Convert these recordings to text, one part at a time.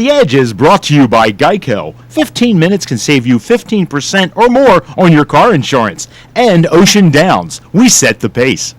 The Edge is brought to you by Geico. 15 minutes can save you 15% or more on your car insurance. And Ocean Downs. We set the pace.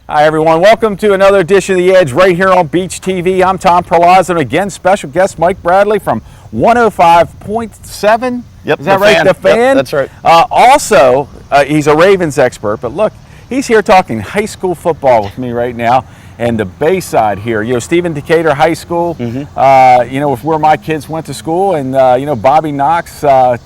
Hi, everyone. Welcome to another edition of The Edge right here on Beach TV. I'm Tom Perlazzo, and again, special guest Mike Bradley from 105.7. Yep, is that right? The Fan? Yep, that's right. Also, he's a Ravens expert, but look, he's here talking high school football with me right now. And the Bayside here, Stephen Decatur High School, where my kids went to school, and Bobby Knox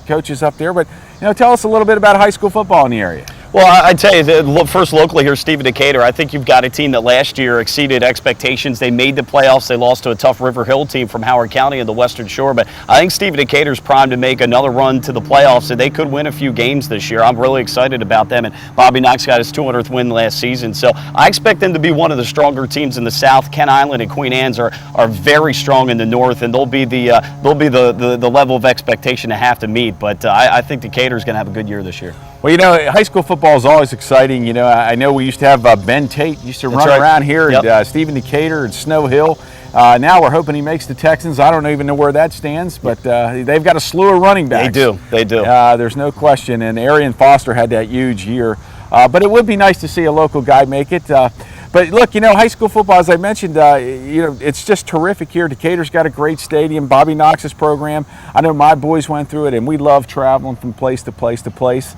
coaches up there. But tell us a little bit about high school football in the area. Well, I'd tell you, first locally here, Stephen Decatur, I think you've got a team that last year exceeded expectations. They made the playoffs. They lost to a tough River Hill team from Howard County in the Western Shore. But I think Stephen Decatur's primed to make another run to the playoffs, and they could win a few games this year. I'm really excited about them. And Bobby Knox got his 200th win last season. So I expect them to be one of the stronger teams in the South. Kent Island and Queen Anne's are very strong in the North, and they'll be the level of expectation to have to meet. But I think Decatur's going to have a good year this year. Well, high school football is always exciting. I know we used to have Ben Tate used to run around here, yep. And Stephen Decatur and Snow Hill. Now we're hoping he makes the Texans. I don't even know where that stands, but they've got a slew of running backs. They do. There's no question. And Arian Foster had that huge year. But it would be nice to see a local guy make it. But look, high school football, as I mentioned, it's just terrific here. Decatur's got a great stadium. Bobby Knox's program, I know my boys went through it, and we love traveling from place to place to place.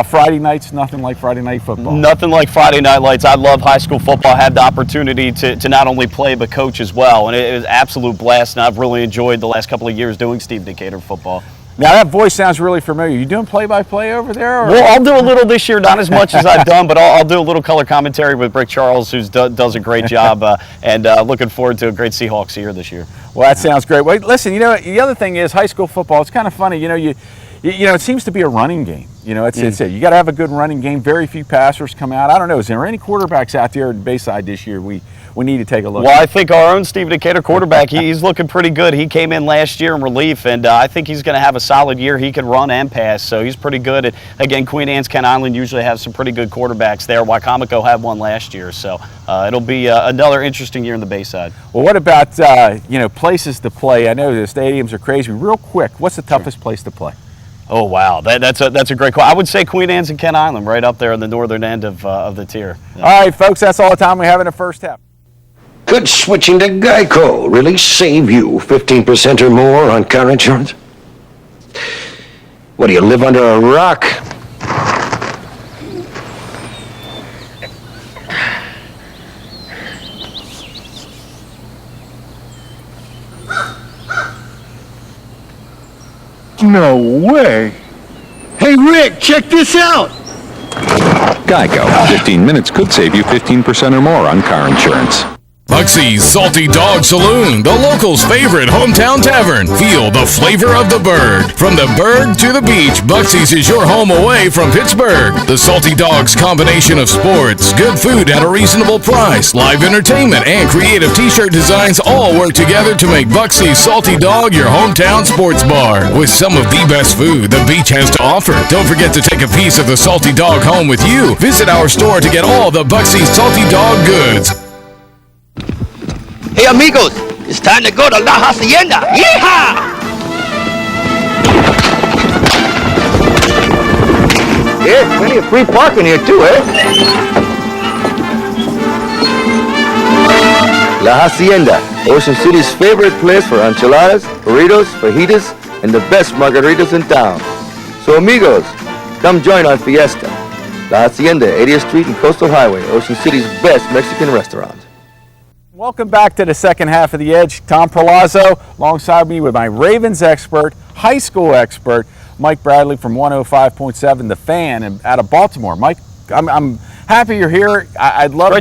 Friday nights, nothing like Friday night football. Nothing like Friday night lights. I love high school football. I had the opportunity to not only play but coach as well, and it was an absolute blast, and I've really enjoyed the last couple of years doing Stephen Decatur football. Now that voice sounds really familiar. You doing play-by-play over there? Or? Well, I'll do a little this year, not as much as I've done, but I'll do a little color commentary with Rick Charles, who does a great job, and looking forward to a great Seahawks year this year. Well, that sounds great. Well, listen, the other thing is high school football. It's kind of funny, it seems to be a running game. It's it. You got to have a good running game. Very few passers come out. I don't know. Is there any quarterbacks out there at Bayside this year we need to take a look at? Well, I think our own Stephen Decatur quarterback, he's looking pretty good. He came in last year in relief, and I think he's going to have a solid year. He can run and pass, so he's pretty good. And again, Queen Anne's, Kent Island usually have some pretty good quarterbacks there. Wicomico had one last year, so it'll be another interesting year in the Bayside. Well, what about places to play? I know the stadiums are crazy. Real quick, what's the toughest place to play? Oh, wow. That's a great question. I would say Queen Anne's and Kent Island, right up there in the northern end of the tier. Yeah. All right, folks, that's all the time we have in the first half. Could switching to Geico really save you 15% or more on car insurance? What, do you live under a rock? No way. Hey, Rick, check this out. Geico. 15 minutes could save you 15% or more on car insurance. Buxy's Salty Dog Saloon, the locals' favorite hometown tavern. Feel the flavor of the bird. From the bird to the beach, Buxy's is your home away from Pittsburgh. The Salty Dog's combination of sports, good food at a reasonable price, live entertainment, and creative t-shirt designs all work together to make Buxy's Salty Dog your hometown sports bar. With some of the best food the beach has to offer. Don't forget to take a piece of the Salty Dog home with you. Visit our store to get all the Buxy's Salty Dog goods. Hey amigos, it's time to go to La Hacienda. Yeehaw! Yeah, plenty of free parking here too, eh? La Hacienda, Ocean City's favorite place for enchiladas, burritos, fajitas, and the best margaritas in town. So amigos, come join our fiesta. La Hacienda, 80th Street and Coastal Highway, Ocean City's best Mexican restaurant. Welcome back to the second half of The Edge. Tom Perlazzo alongside me with my Ravens expert, high school expert, Mike Bradley from 105.7 The Fan out of Baltimore. Mike, I'm happy you're here. I love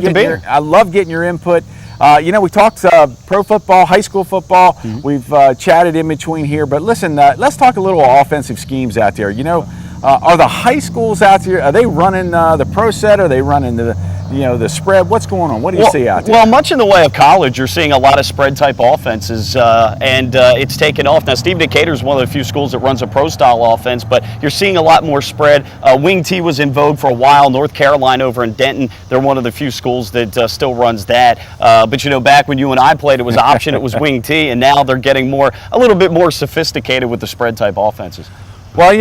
getting your input. We talked pro football, high school football. Mm-hmm. We've chatted in between here. But listen, let's talk a little offensive schemes out there. Are the high schools out there, are they running the pro set? Are they running the the spread? What's going on? What do you see out there? Well, much in the way of college, you're seeing a lot of spread-type offenses, and it's taken off. Now, Steve Decatur is one of the few schools that runs a pro-style offense, but you're seeing a lot more spread. Wing T was in vogue for a while. North Carolina over in Denton, they're one of the few schools that still runs that. But, back when you and I played, it was option, it was Wing T, and now they're getting a little bit more sophisticated with the spread-type offenses. Well,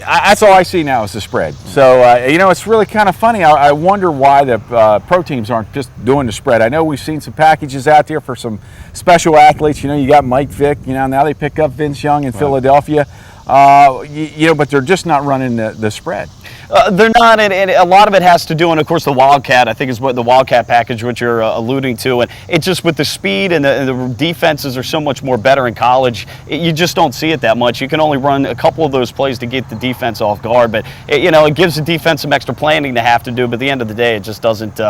that's all I see now is the spread. So, it's really kind of funny. I wonder why the pro teams aren't just doing the spread. I know we've seen some packages out there for some special athletes. You got Mike Vick. Now they pick up Vince Young in Philadelphia. But they're just not running the spread. They're not, and a lot of it has to do, and of course the Wildcat, I think is what the Wildcat package, which you're alluding to, and it's just with the speed and the defenses are so much more better in college, you just don't see it that much. You can only run a couple of those plays to get the defense off guard, but it gives the defense some extra planning to have to do, but at the end of the day, it just doesn't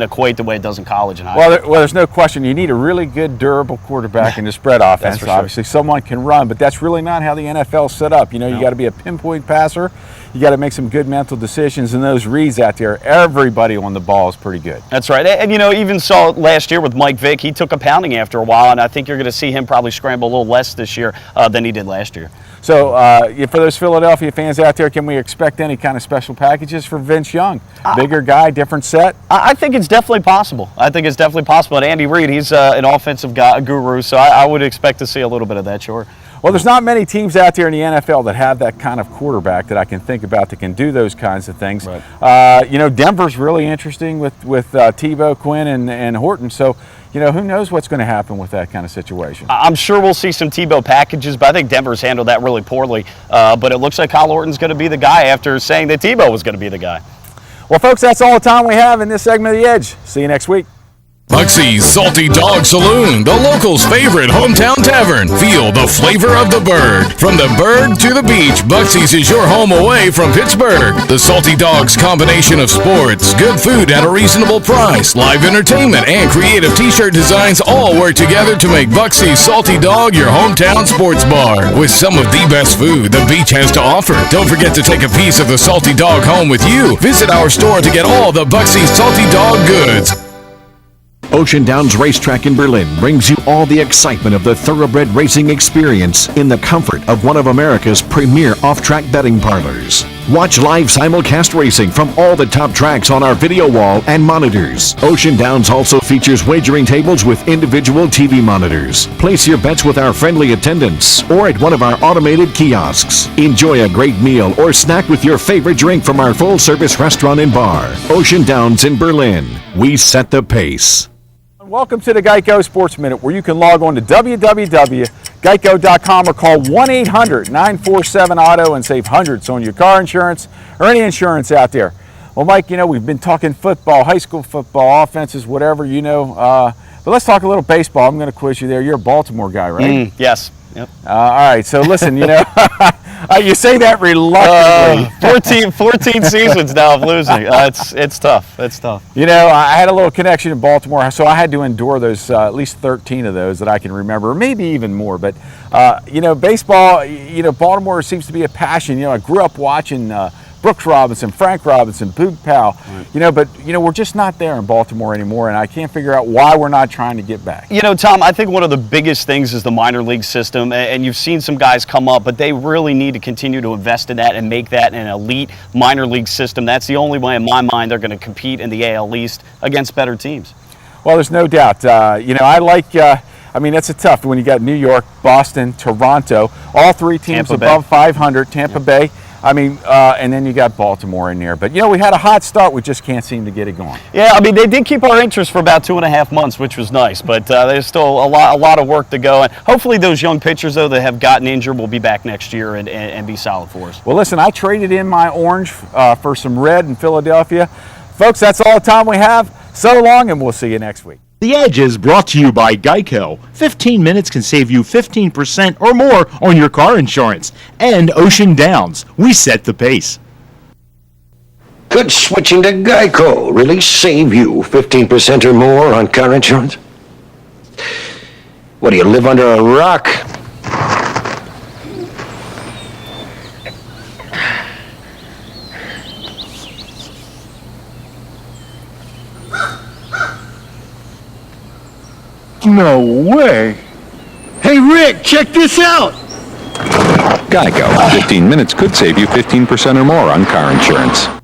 equate the way it does in college and high school. Well, there's no question. You need a really good, durable quarterback in the spread offense. That's for Obviously, someone can run, but that's really not how the NFL's set up. You got to be a pinpoint passer. You got to make some good mental decisions, and those reads out there, everybody on the ball is pretty good. That's right. And, even saw it last year with Mike Vick. He took a pounding after a while, and I think you're going to see him probably scramble a little less this year than he did last year. So, for those Philadelphia fans out there, can we expect any kind of special packages for Vince Young? Bigger guy, different set? I think it's definitely possible. And Andy Reid, he's an offensive guy, a guru, so I would expect to see a little bit of that, sure. Well, there's not many teams out there in the NFL that have that kind of quarterback that I can think about that can do those kinds of things. Right. Denver's really interesting with Tebow, Quinn, and Horton. So, who knows what's going to happen with that kind of situation. I'm sure we'll see some Tebow packages, but I think Denver's handled that really poorly. But it looks like Kyle Orton's going to be the guy after saying that Tebow was going to be the guy. Well, folks, that's all the time we have in this segment of The Edge. See you next week. Buxy's Salty Dog Saloon, the locals' favorite hometown tavern. Feel the flavor of the bird. From the bird to the beach, Buxy's is your home away from Pittsburgh. The Salty Dog's combination of sports, good food at a reasonable price, live entertainment, and creative t-shirt designs all work together to make Buxy's Salty Dog your hometown sports bar. With some of the best food the beach has to offer. Don't forget to take a piece of the Salty Dog home with you. Visit our store to get all the Buxy's Salty Dog goods. Ocean Downs Racetrack in Berlin brings you all the excitement of the thoroughbred racing experience in the comfort of one of America's premier off-track betting parlors. Watch live simulcast racing from all the top tracks on our video wall and monitors. Ocean Downs also features wagering tables with individual TV monitors. Place your bets with our friendly attendants or at one of our automated kiosks. Enjoy a great meal or snack with your favorite drink from our full-service restaurant and bar. Ocean Downs in Berlin. We set the pace. Welcome to the Geico Sports Minute, where you can log on to www.geico.com or call 1-800-947-AUTO and save hundreds on your car insurance or any insurance out there. Well, Mike, we've been talking football, high school football, offenses, whatever, but let's talk a little baseball. I'm going to quiz you there. You're a Baltimore guy, right? Yes. Yep. All right, so listen, you say that reluctantly. 14 seasons now of losing. It's tough. It's tough. I had a little connection in Baltimore, so I had to endure those, at least 13 of those that I can remember, or maybe even more. But, baseball, Baltimore seems to be a passion. I grew up watching Brooks Robinson, Frank Robinson, Boog Powell, but we're just not there in Baltimore anymore, and I can't figure out why we're not trying to get back. Tom, I think one of the biggest things is the minor league system, and you've seen some guys come up, but they really need to continue to invest in that and make that an elite minor league system. That's the only way, in my mind, they're going to compete in the AL East against better teams. Well, there's no doubt. I like... that's a tough when you got New York, Boston, Toronto, all three teams above 500, Tampa Bay. And then you got Baltimore in there. But, we had a hot start. We just can't seem to get it going. Yeah, they did keep our interest for about 2.5 months, which was nice. But there's still a lot of work to go. And hopefully those young pitchers, though, that have gotten injured will be back next year and be solid for us. Well, listen, I traded in my orange for some red in Philadelphia. Folks, that's all the time we have. So long, and we'll see you next week. The Edge is brought to you by Geico. 15 minutes can save you 15% or more on your car insurance. And Ocean Downs. We set the pace. Could switching to Geico really save you 15% or more on car insurance? What, do you live under a rock? No way. Hey, Rick, check this out. Geico. 15 minutes could save you 15% or more on car insurance.